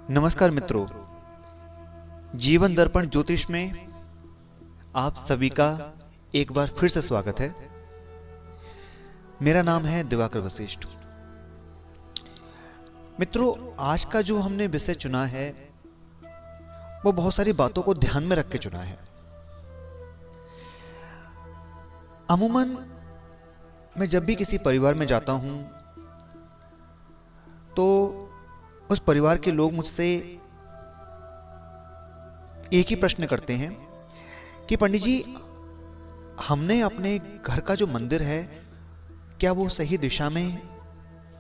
नमस्कार मित्रों, जीवन दर्पण ज्योतिष में आप सभी का एक बार फिर से स्वागत है। मेरा नाम है दिवाकर वशिष्ठ। मित्रों, आज का जो हमने विषय चुना है वो बहुत सारी बातों को ध्यान में रख के चुना है। अमूमन मैं जब भी किसी परिवार में जाता हूं तो उस परिवार के लोग मुझसे एक ही प्रश्न करते हैं कि पंडित जी, हमने अपने घर का जो मंदिर है क्या वो सही दिशा में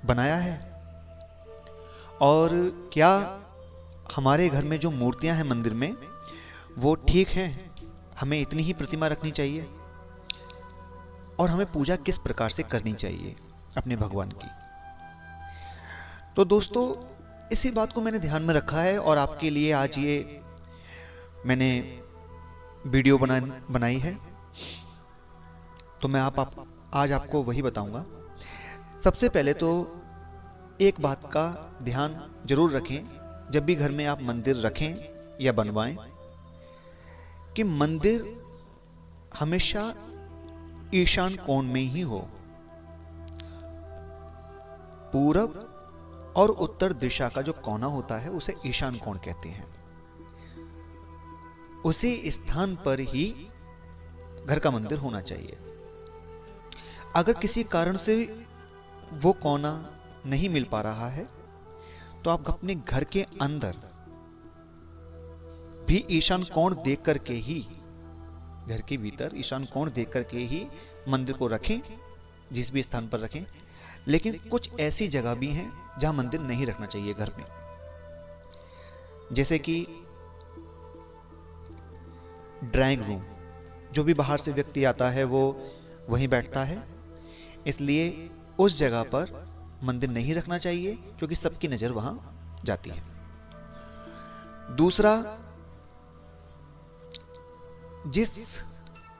बनाया है, और क्या हमारे घर में जो मूर्तियां हैं मंदिर में वो ठीक हैं, हमें इतनी ही प्रतिमा रखनी चाहिए, और हमें पूजा किस प्रकार से करनी चाहिए अपने भगवान की। तो दोस्तों, इसी बात को मैंने ध्यान में रखा है और आपके लिए आज ये मैंने वीडियो बनाई है। तो मैं आज आपको वही बताऊंगा। सबसे पहले तो एक बात का ध्यान जरूर रखें जब भी घर में आप मंदिर रखें या बनवाएं, कि मंदिर हमेशा ईशान कोण में ही हो। पूरब और उत्तर दिशा का जो कोना होता है उसे ईशान कोण कहते हैं। उसी स्थान पर ही घर का मंदिर होना चाहिए। अगर किसी कारण से वो कोना नहीं मिल पा रहा है तो आप अपने घर के अंदर भी ईशान कोण देख करके ही, घर के भीतर ईशान कोण देख करके ही मंदिर को रखें, जिस भी स्थान पर रखें। लेकिन कुछ ऐसी जगह भी हैं जहां मंदिर नहीं रखना चाहिए घर में, जैसे कि ड्राइंग रूम। जो भी बाहर से व्यक्ति आता है वो वहीं बैठता है, इसलिए उस जगह पर मंदिर नहीं रखना चाहिए क्योंकि सबकी नजर वहां जाती है। दूसरा, जिस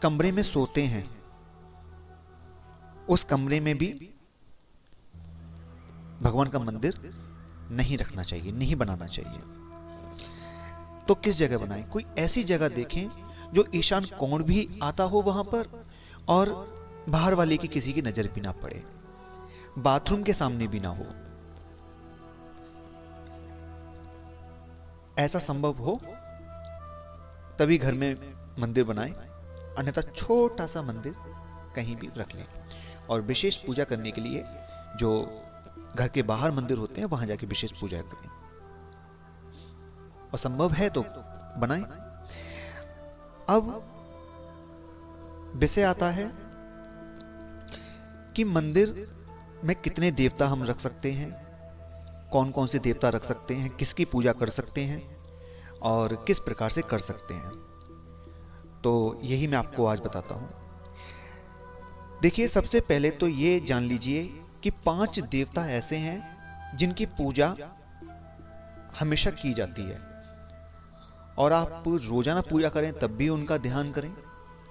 कमरे में सोते हैं उस कमरे में भी भगवान का मंदिर नहीं रखना चाहिए, नहीं बनाना चाहिए। तो किस जगह बनाएं? कोई ऐसी जगह देखें जो ईशान कोण भी आता हो वहां पर, और बाहर वाले की किसी की नजर भी ना पड़े, बाथरूम के सामने भी ना हो। ऐसा संभव हो तभी घर में मंदिर बनाएं, अन्यथा छोटा सा मंदिर कहीं भी रख लें। और विशेष पूजा करने के लिए जो घर के बाहर मंदिर होते हैं वहां जाके विशेष पूजा करें, और संभव है तो बनाएं। अब विषय आता है कि मंदिर में कितने देवता हम रख सकते हैं, कौन कौन से देवता रख सकते हैं, किसकी पूजा कर सकते हैं और किस प्रकार से कर सकते हैं। तो यही मैं आपको आज बताता हूं। देखिए, सबसे पहले तो ये जान लीजिए कि 5 देवता ऐसे हैं जिनकी पूजा हमेशा की जाती है, और आप रोजाना पूजा करें तब भी उनका ध्यान करें,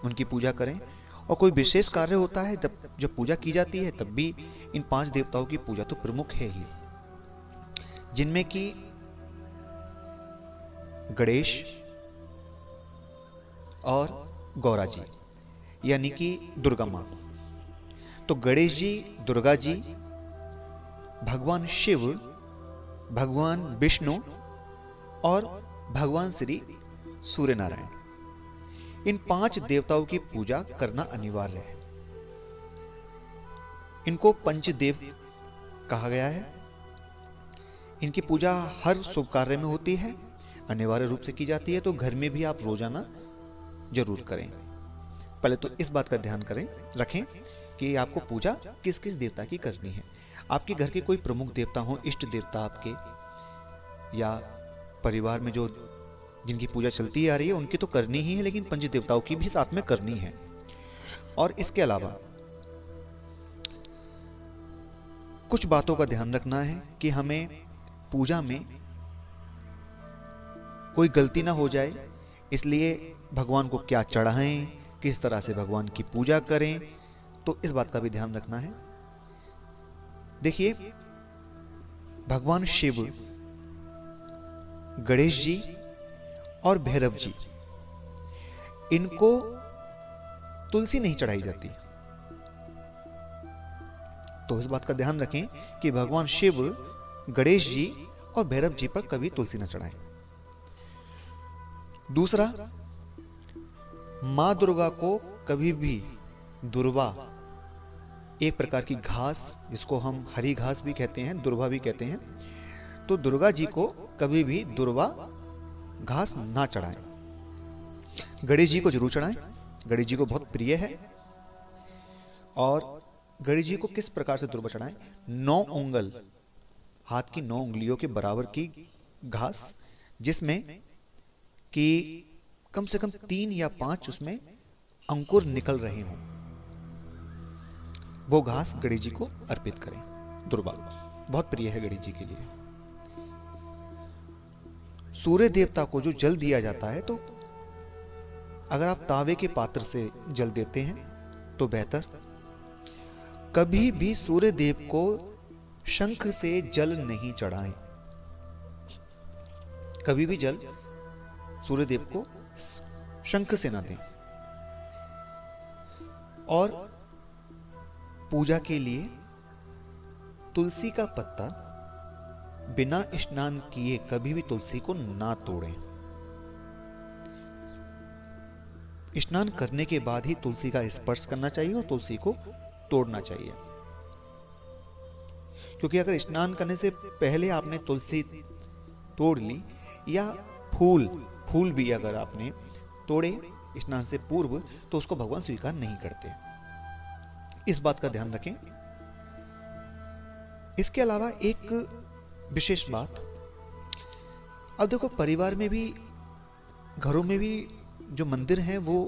उनकी पूजा करें। और कोई विशेष कार्य होता है जब पूजा की जाती है तब भी इन 5 देवताओं की पूजा तो प्रमुख है ही, जिनमें कि गणेश और गौरा जी, यानी कि दुर्गा मां। तो गणेश जी, दुर्गा जी, भगवान शिव, भगवान विष्णु और भगवान श्री सूर्य नारायण, इन 5 देवताओं की पूजा करना अनिवार्य है। इनको पंचदेव कहा गया है। इनकी पूजा हर शुभ कार्य में होती है, अनिवार्य रूप से की जाती है। तो घर में भी आप रोजाना जरूर करें। पहले तो इस बात का ध्यान रखें कि आपको पूजा किस किस देवता की करनी है। आपके घर के कोई प्रमुख देवता हो, इष्ट देवता आपके, या परिवार में जो जिनकी पूजा चलती आ रही है उनकी तो करनी ही है, लेकिन पंच देवताओं की भी साथ में करनी है। और इसके अलावा कुछ बातों का ध्यान रखना है कि हमें पूजा में कोई गलती ना हो जाए, इसलिए भगवान को क्या चढ़ाएं, किस तरह से भगवान की पूजा करें, तो इस बात का भी ध्यान रखना है। देखिए, भगवान शिव गणेश जी और भैरव जी, इनको तुलसी नहीं चढ़ाई जाती। तो इस बात का ध्यान रखें कि भगवान शिव गणेश जी और भैरव जी पर कभी तुलसी न चढ़ाएं। दूसरा, मां दुर्गा को कभी भी दुर्वा, एक प्रकार की घास जिसको हम हरी घास भी कहते हैं, दुर्वा भी कहते हैं, तो दुर्गा जी को कभी भी दुर्वा घास ना चढ़ाएं। गणेश जी को जरूर चढ़ाएं, गणेश जी को बहुत प्रिय है। और गणेश जी को किस प्रकार से दुर्वा चढ़ाएं? 9 उंगल, हाथ की 9 उंगलियों के बराबर की घास, जिसमें कि कम से कम 3 या 5 उसमें अंकुर निकल रहे हों, वो घास गणेश जी को अर्पित करें। दुर्वा बहुत प्रिय है गणेश जी के लिए। सूर्य देवता को जो जल दिया जाता है, तो अगर आप तावे के पात्र से जल देते हैं तो बेहतर। कभी भी सूर्य देव को शंख से जल नहीं चढ़ाएं। कभी भी जल सूर्य देव को शंख से ना दें। और पूजा के लिए तुलसी का पत्ता बिना स्नान किए कभी भी तुलसी को ना तोड़ें। स्नान करने के बाद ही तुलसी का स्पर्श करना चाहिए और तुलसी को तोड़ना चाहिए। क्योंकि अगर स्नान करने से पहले आपने तुलसी तोड़ ली, या फूल भी अगर आपने तोड़े स्नान से पूर्व, तो उसको भगवान स्वीकार नहीं करते। इस बात का ध्यान रखें। इसके अलावा एक विशेष बात, अब देखो परिवार में भी, घरों में भी जो मंदिर हैं, वो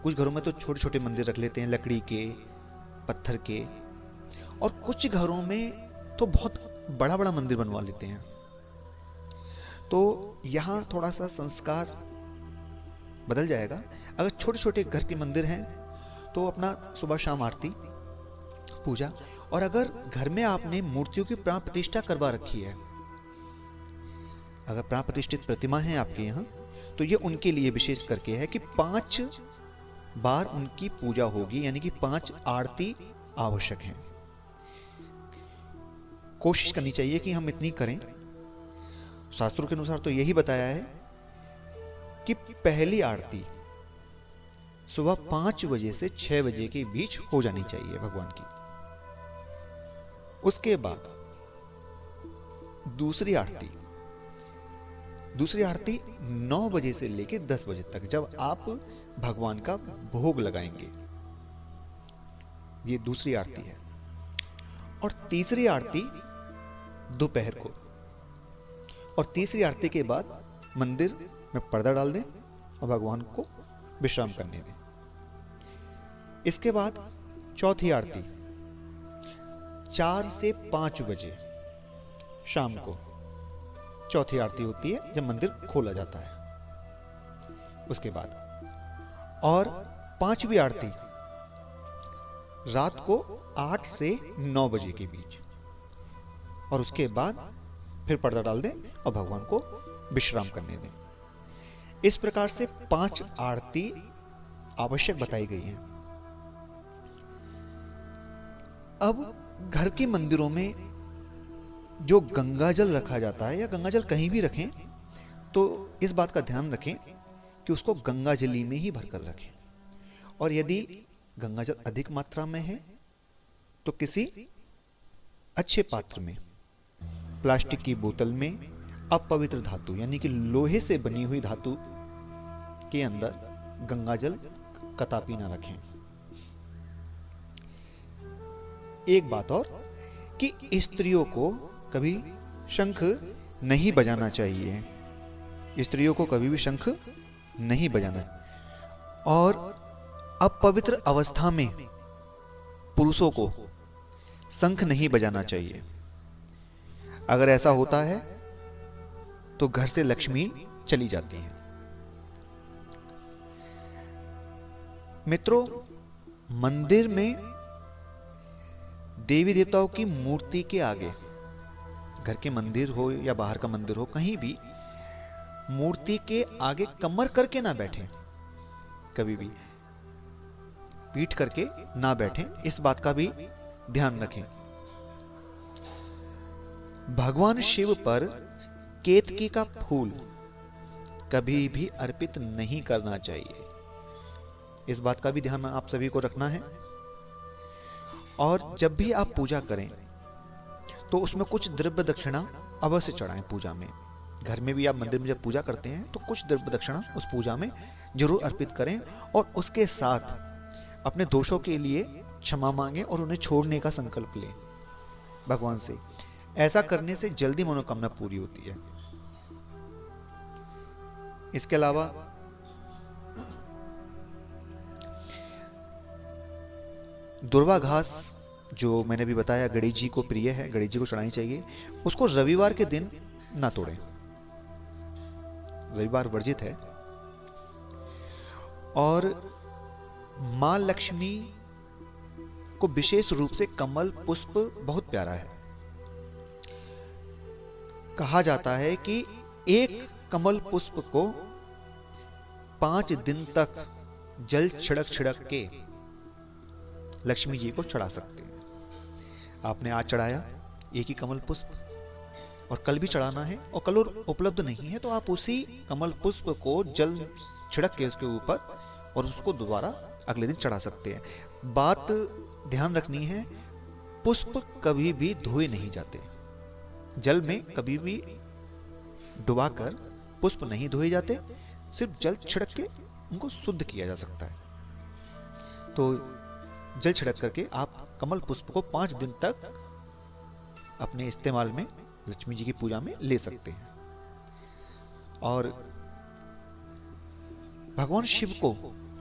कुछ घरों में तो छोटे छोटे मंदिर रख लेते हैं, लकड़ी के, पत्थर के, और कुछ घरों में तो बहुत बड़ा बड़ा मंदिर बनवा लेते हैं। तो यहां थोड़ा सा संस्कार बदल जाएगा। अगर छोटे छोटे घर के मंदिर हैं तो अपना सुबह शाम आरती पूजा, और अगर घर में आपने मूर्तियों की प्राण प्रतिष्ठा करवा रखी है, अगर प्राण प्रतिष्ठित प्रतिमा है आपके यहाँ, तो ये उनके लिए विशेष करके है कि 5 बार उनकी पूजा होगी, यानी कि 5 आरती आवश्यक है। कोशिश करनी चाहिए कि हम इतनी करें। शास्त्रों के अनुसार तो यही बताया है कि पहली आरती सुबह 5 बजे से 6 बजे के बीच हो जानी चाहिए भगवान की। उसके बाद दूसरी आरती 9 बजे से लेकर 10 बजे तक, जब आप भगवान का भोग लगाएंगे, ये दूसरी आरती है। और तीसरी आरती दोपहर को, और तीसरी आरती के बाद मंदिर में पर्दा डाल दें और भगवान को विश्राम करने दें। इसके बाद चौथी आरती 4 से 5 बजे शाम को चौथी आरती होती है, जब मंदिर खोला जाता है। उसके बाद और 5वीं आरती रात को 8 से 9 बजे के बीच, और उसके बाद फिर पर्दा डाल दें और भगवान को विश्राम करने दें। इस प्रकार से 5 आरती आवश्यक बताई गई हैं। अब घर के मंदिरों में जो गंगाजल रखा जाता है, या गंगाजल कहीं भी रखें, तो इस बात का ध्यान रखें कि उसको गंगाजली में ही भरकर रखें। और यदि गंगाजल अधिक मात्रा में है तो किसी अच्छे पात्र में, प्लास्टिक की बोतल में, अपवित्र धातु यानी कि लोहे से बनी हुई धातु के अंदर गंगाजल कदापि ना रखें। एक बात और, कि स्त्रियों को कभी शंख नहीं बजाना चाहिए। स्त्रियों को कभी भी शंख नहीं बजाना, और अपवित्र अवस्था में पुरुषों को शंख नहीं बजाना चाहिए। अगर ऐसा होता है तो घर से लक्ष्मी चली जाती है। मित्रों, मंदिर में देवी देवताओं की मूर्ति के आगे, घर के मंदिर हो या बाहर का मंदिर हो, कहीं भी मूर्ति के आगे कमर करके ना बैठें, कभी भी पीठ करके ना बैठें, इस बात का भी ध्यान रखें। भगवान शिव पर केतकी का फूल कभी भी अर्पित नहीं करना चाहिए, इस बात का भी ध्यान आप सभी को रखना है। और जब भी आप पूजा करें तो उसमें कुछ द्रव्य दक्षिणा अवश्य चढ़ाएं पूजा में। घर में भी आप मंदिर में जब पूजा करते हैं तो कुछ द्रव्य दक्षिणा उस पूजा में जरूर अर्पित करें, और उसके साथ अपने दोषों के लिए क्षमा मांगें और उन्हें छोड़ने का संकल्प लें भगवान से। ऐसा करने से जल्दी मनोकामना पूरी होती है। इसके अलावा दुर्वा घास, जो मैंने भी बताया गणेश जी को प्रिय है, गणेश जी को चढ़ानी चाहिए, उसको रविवार के दिन ना तोड़ें, रविवार वर्जित है। और मां लक्ष्मी को विशेष रूप से कमल पुष्प बहुत प्यारा है। कहा जाता है कि एक कमल पुष्प को 5 दिन तक जल छिड़क छिड़क के लक्ष्मी जी को चढ़ा सकते हैं। आपने आज चढ़ाया एक ही कमल पुष्प और कल भी चढ़ाना है, और कल उपलब्ध नहीं है तो आप उसी कमल पुष्प को जल छिड़क के उसके ऊपर और उसको दोबारा अगले दिन चढ़ा सकते हैं। बात ध्यान रखनी है, पुष्प कभी भी धोए नहीं जाते, जल में कभी भी डुबाकर पुष्प नहीं धोए जाते, सिर्फ जल छिड़क के उनको शुद्ध किया जा सकता है। तो जल छिड़क करके आप कमल पुष्प को 5 दिन तक अपने इस्तेमाल में लक्ष्मी जी की पूजा में ले सकते हैं। और भगवान शिव को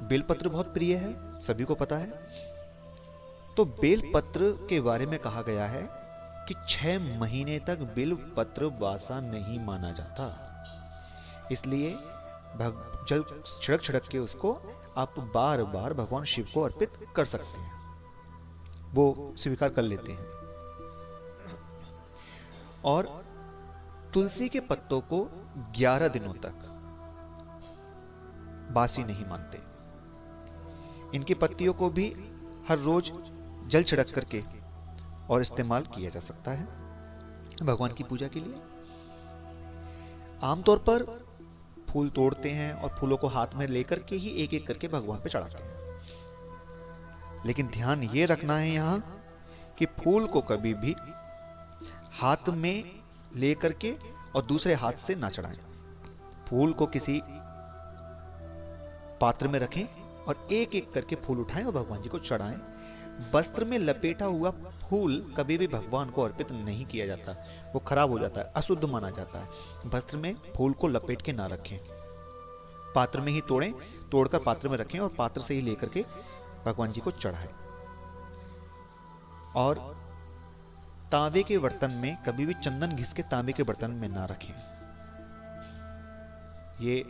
बेलपत्र बहुत प्रिय है, सभी को पता है। तो बेलपत्र के बारे में कहा गया है कि 6 महीने तक बेलपत्र वासा नहीं माना जाता, इसलिए जल छिड़क छिड़क के उसको आप बार बार भगवान शिव को अर्पित कर सकते हैं, वो स्वीकार कर लेते हैं। और तुलसी के पत्तों को 11 दिनों तक बासी नहीं मानते। इनकी पत्तियों को भी हर रोज जल छिड़क करके और इस्तेमाल किया जा सकता है भगवान की पूजा के लिए। आमतौर पर फूल तोड़ते हैं और फूलों को हाथ में लेकर के ही एक एक करके भगवान पे चढ़ाते हैं, लेकिन ध्यान ये रखना है यहां कि फूल को कभी भी हाथ में लेकर के और दूसरे हाथ से ना चढ़ाएं। फूल को किसी पात्र में रखें और एक एक करके फूल उठाएं और भगवान जी को चढ़ाएं। वस्त्र में लपेटा हुआ फूल कभी भी भगवान को अर्पित नहीं किया जाता, वो खराब हो जाता है, अशुद्ध माना जाता है। वस्त्र में फूल को लपेट के ना रखें, पात्र में ही तोड़ें, तोड़कर पात्र में रखें और पात्र से ही लेकर के भगवान जी को चढ़ाएं। और तांबे के बर्तन में कभी भी चंदन घिस के तांबे के बर्तन में ना रखें, ये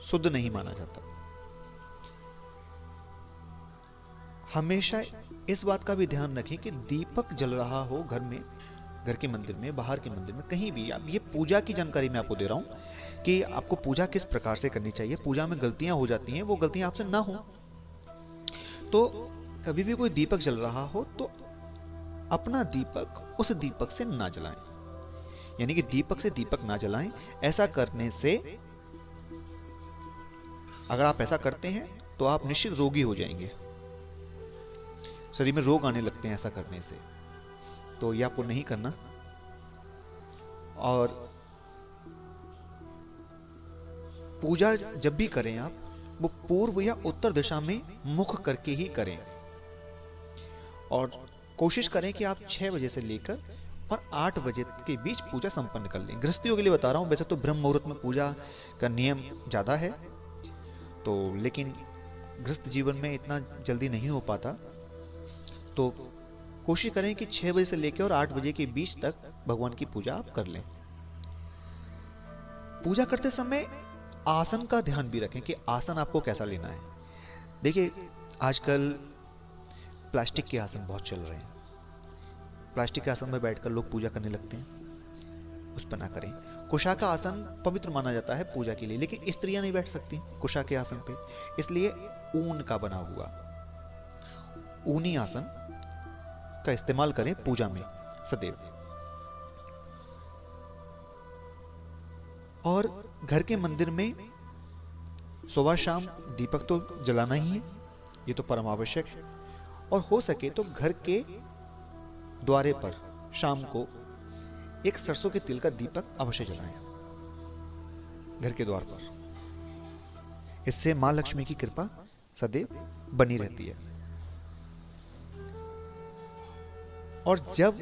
शुद्ध नहीं माना जाता। हमेशा इस बात का भी ध्यान रखें कि दीपक जल रहा हो घर में, घर के मंदिर में, बाहर के मंदिर में, कहीं भी। अब ये पूजा की जानकारी मैं आपको दे रहा हूं कि आपको पूजा किस प्रकार से करनी चाहिए। पूजा में गलतियां हो जाती हैं, वो गलतियां आपसे ना हो। तो कभी भी कोई दीपक जल रहा हो तो अपना दीपक उस दीपक से ना जलाएं, यानी कि दीपक से दीपक ना जलाएं। ऐसा करने से, अगर आप ऐसा करते हैं तो आप निश्चित रोगी हो जाएंगे, शरीर में रोग आने लगते हैं ऐसा करने से, तो ये आपको नहीं करना। और पूजा जब भी करें आप, वो पूर्व या उत्तर दिशा में मुख करके ही करें। और कोशिश करें कि आप 6 बजे से लेकर और 8 बजे के बीच पूजा संपन्न कर लें। गृहस्थियों के लिए बता रहा हूं, वैसे तो ब्रह्म मुहूर्त में पूजा का नियम ज्यादा है, तो लेकिन गृहस्थ जीवन में इतना जल्दी नहीं हो पाता, तो कोशिश करें कि 6 बजे से लेकर और 8 बजे के बीच तक भगवान की पूजा आप कर लें। पूजा करते समय आसन का ध्यान भी रखें कि आसन आपको कैसा लेना है। देखिए, आजकल प्लास्टिक के आसन बहुत चल रहे हैं, प्लास्टिक के आसन में बैठकर लोग पूजा करने लगते हैं, उस पर ना करें। कुशा का आसन पवित्र माना जाता है पूजा के लिए, लेकिन स्त्रियां नहीं बैठ सकती कुशा के आसन पे, इसलिए ऊन का बना हुआ ऊनी आसन का इस्तेमाल करें पूजा में सदैव। और घर के मंदिर में सुबह शाम दीपक तो जलाना ही है, ये तो परम आवश्यक है। और हो सके तो घर के द्वारे पर शाम को एक सरसों के तिल का दीपक अवश्य जलाएं घर के द्वार पर। इससे मां लक्ष्मी की कृपा सदैव बनी रहती है। और जब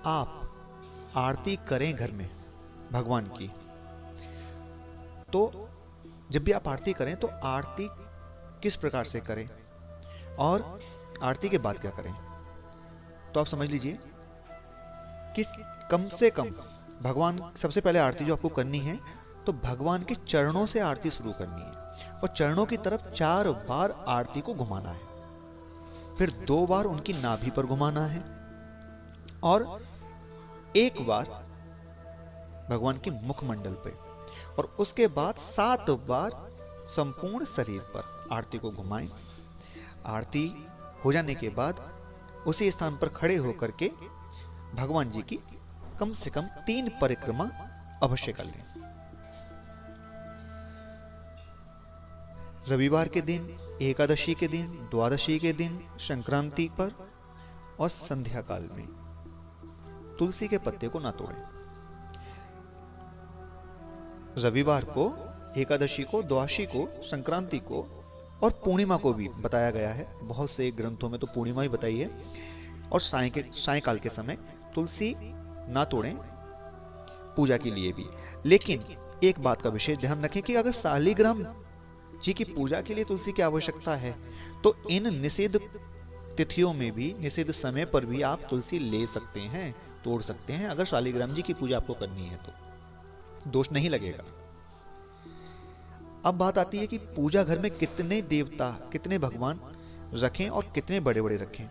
आप आरती करें घर में भगवान की, तो जब भी आप आरती करें तो आरती किस प्रकार से करें और आरती के बाद क्या करें, तो आप समझ लीजिए कि कम से कम भगवान, सबसे पहले आरती जो आपको करनी है तो भगवान के चरणों से आरती शुरू करनी है और चरणों की तरफ 4 बार आरती को घुमाना है, फिर 2 बार उनकी नाभि पर घुमाना है और 1 बार भगवान के मुखमंडल पे, और उसके बाद 7 बार संपूर्ण शरीर पर आरती को घुमाएं। आरती हो जाने के बाद उसी स्थान पर खड़े होकर के भगवान जी की कम से कम 3 परिक्रमा अवश्य कर लें। रविवार के दिन, एकादशी के दिन, द्वादशी के दिन, संक्रांति पर और संध्या काल में तुलसी के पत्ते को ना तोड़ें। रविवार को, एकादशी को, द्वादशी को, संक्रांति को और पूर्णिमा को भी बताया गया है, बहुत से ग्रंथों में तो पूर्णिमा ही बताई है। और सायंकाल के समय तुलसी ना तोड़ें पूजा के लिए भी। लेकिन एक बात का विशेष ध्यान रखें कि अगर शालिग्राम जी की पूजा के लिए तुलसी की आवश्यकता है तो इन निषिद्ध तिथियों में भी, निषिद्ध समय पर भी आप तुलसी ले सकते हैं, तोड़ सकते हैं। अगर शालिग्राम जी की पूजा आपको करनी है तो दोष नहीं लगेगा। अब बात आती है कि पूजा घर में कितने देवता, कितने भगवान रखें और कितने बड़े बड़े रखें।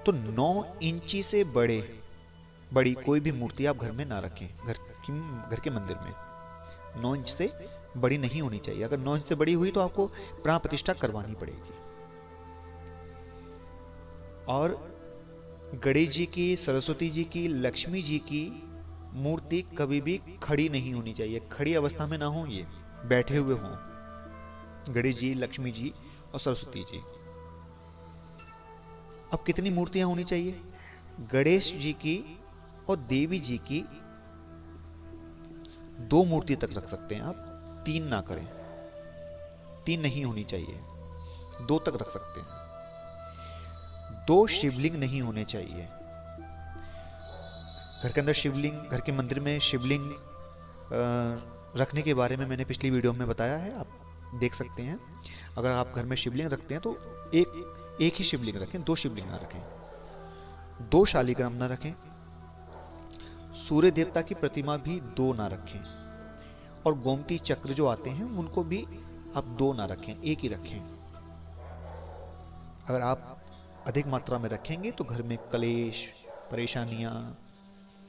तो 9 इंची से बड़ी कोई भी मूर्ति आप घर में ना रखें। घर के मंदिर में 9 इंच से बड़ी नहीं होनी चाहिए। अगर 9 इंच से बड़ी हुई तो आपको प्राण प्रतिष्ठा करवानी पड़ेगी। और गणेश जी की, सरस्वती जी की, लक्ष्मी जी की मूर्ति कभी भी खड़ी नहीं होनी चाहिए। खड़ी अवस्था में ना हो, ये बैठे हुए हों गणेश जी, लक्ष्मी जी और सरस्वती जी। अब कितनी मूर्तियां होनी चाहिए? गणेश जी की और देवी जी की 2 मूर्ति तक रख सकते हैं आप, 3 ना करें। 3 नहीं होनी चाहिए, 2 तक रख सकते हैं। 2 शिवलिंग नहीं होने चाहिए। घर के अंदर शिवलिंग, घर के मंदिर में शिवलिंग रखने के बारे में मैंने पिछली वीडियो में बताया है, आप देख सकते हैं। अगर आप घर में शिवलिंग रखते हैं तो एक ही शिवलिंग रखें, 2 शिवलिंग ना रखें। 2 शालिग्राम ना रखें। सूर्य देवता की प्रतिमा भी 2 ना रखें। और गोमती चक्र जो आते हैं उनको भी आप 2 ना रखें, 1 ही रखें। अगर आप अधिक मात्रा में रखेंगे तो घर में कलेश, परेशानियां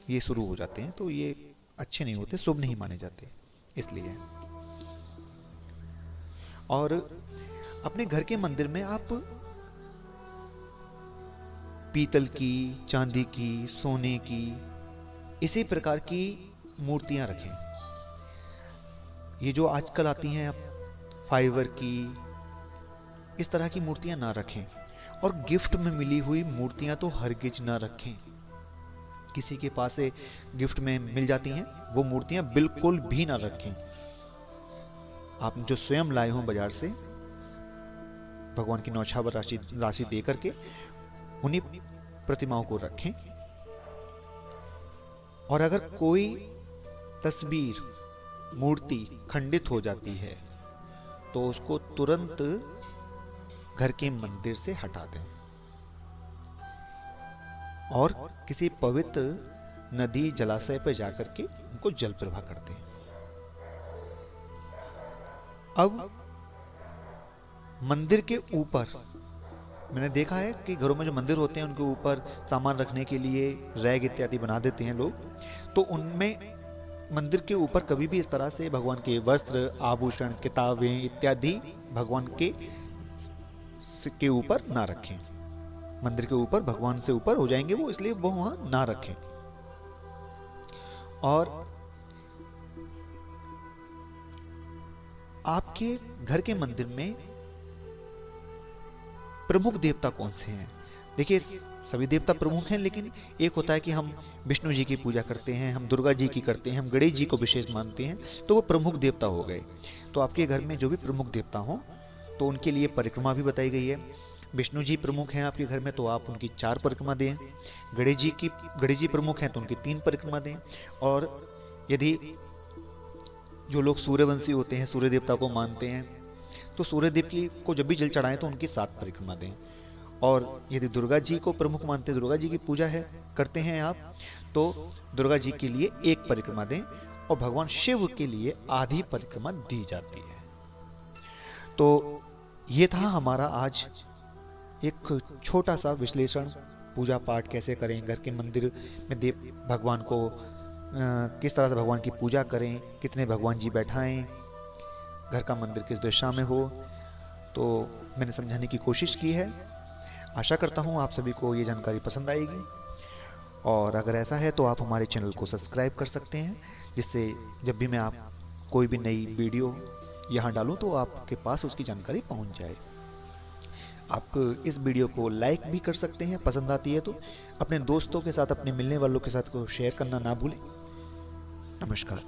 ये शुरू हो जाते हैं, तो ये अच्छे नहीं होते, शुभ नहीं माने जाते, इसलिए। और अपने घर के मंदिर में आप पीतल की, चांदी की, सोने की, इसी प्रकार की मूर्तियां रखें। ये जो आजकल आती हैं फाइबर की, इस तरह की मूर्तियां ना रखें। और गिफ्ट में मिली हुई मूर्तियां तो हरगिज ना रखें। किसी के पास से गिफ्ट में मिल जाती हैं वो मूर्तियां बिल्कुल भी ना रखें। आप जो स्वयं लाए हों बाजार से भगवान की न्यौछावर राशि दे करके उन्हीं प्रतिमाओं को रखें। और अगर कोई तस्वीर, मूर्ति खंडित हो जाती है तो उसको तुरंत घर के मंदिर से हटा दें और किसी पवित्र नदी, जलाशय पर जाकर के उनको जल प्रवाह कर दें। अब मंदिर के ऊपर मैंने देखा है कि घरों में जो मंदिर होते हैं उनके ऊपर सामान रखने के लिए रैक इत्यादि बना देते हैं लोग, तो उनमें मंदिर के ऊपर कभी भी इस तरह से भगवान के वस्त्र, आभूषण, किताबें इत्यादि भगवान के ऊपर ना रखें। मंदिर के ऊपर भगवान से ऊपर हो जाएंगे वो, इसलिए वो वहां ना रखें। और आपके घर के मंदिर में प्रमुख देवता कौन से हैं? देखिए, सभी देवता प्रमुख हैं, लेकिन एक होता है कि हम विष्णु जी की पूजा करते हैं, हम दुर्गा जी की करते हैं, हम गणेश जी को विशेष मानते हैं, तो वो प्रमुख देवता हो गए। तो आपके घर में जो भी प्रमुख देवता हों तो उनके लिए परिक्रमा भी बताई गई है। विष्णु जी प्रमुख हैं आपके घर में तो आप उनकी 4 परिक्रमा दें। गणेश जी प्रमुख हैं तो उनकी 3 परिक्रमा दें। और यदि जो लोग सूर्यवंशी होते हैं, सूर्य देवता को मानते हैं, तो सूर्य देव की को जब भी जल चढ़ाएं तो उनकी 7 परिक्रमा दें। और यदि दुर्गा जी को प्रमुख मानते हैं, दुर्गा जी की पूजा है करते हैं आप, तो दुर्गा जी के लिए 1 परिक्रमा दें। और भगवान शिव के लिए आधी परिक्रमा दी जाती है। तो ये था हमारा आज एक छोटा सा विश्लेषण, पूजा पाठ कैसे करें, घर के मंदिर में देव भगवान को किस तरह से भगवान की पूजा करें, कितने भगवान जी बैठाएं, घर का मंदिर किस दिशा में हो। तो मैंने समझाने की कोशिश की है। आशा करता हूँ आप सभी को ये जानकारी पसंद आएगी। और अगर ऐसा है तो आप हमारे चैनल को सब्सक्राइब कर सकते हैं, जिससे जब भी मैं आप कोई भी नई वीडियो यहाँ डालूँ तो आपके पास उसकी जानकारी पहुँच जाए। आप इस वीडियो को लाइक भी कर सकते हैं, पसंद आती है तो अपने दोस्तों के साथ, अपने मिलने वालों के साथ को शेयर करना ना भूलें। नमस्कार।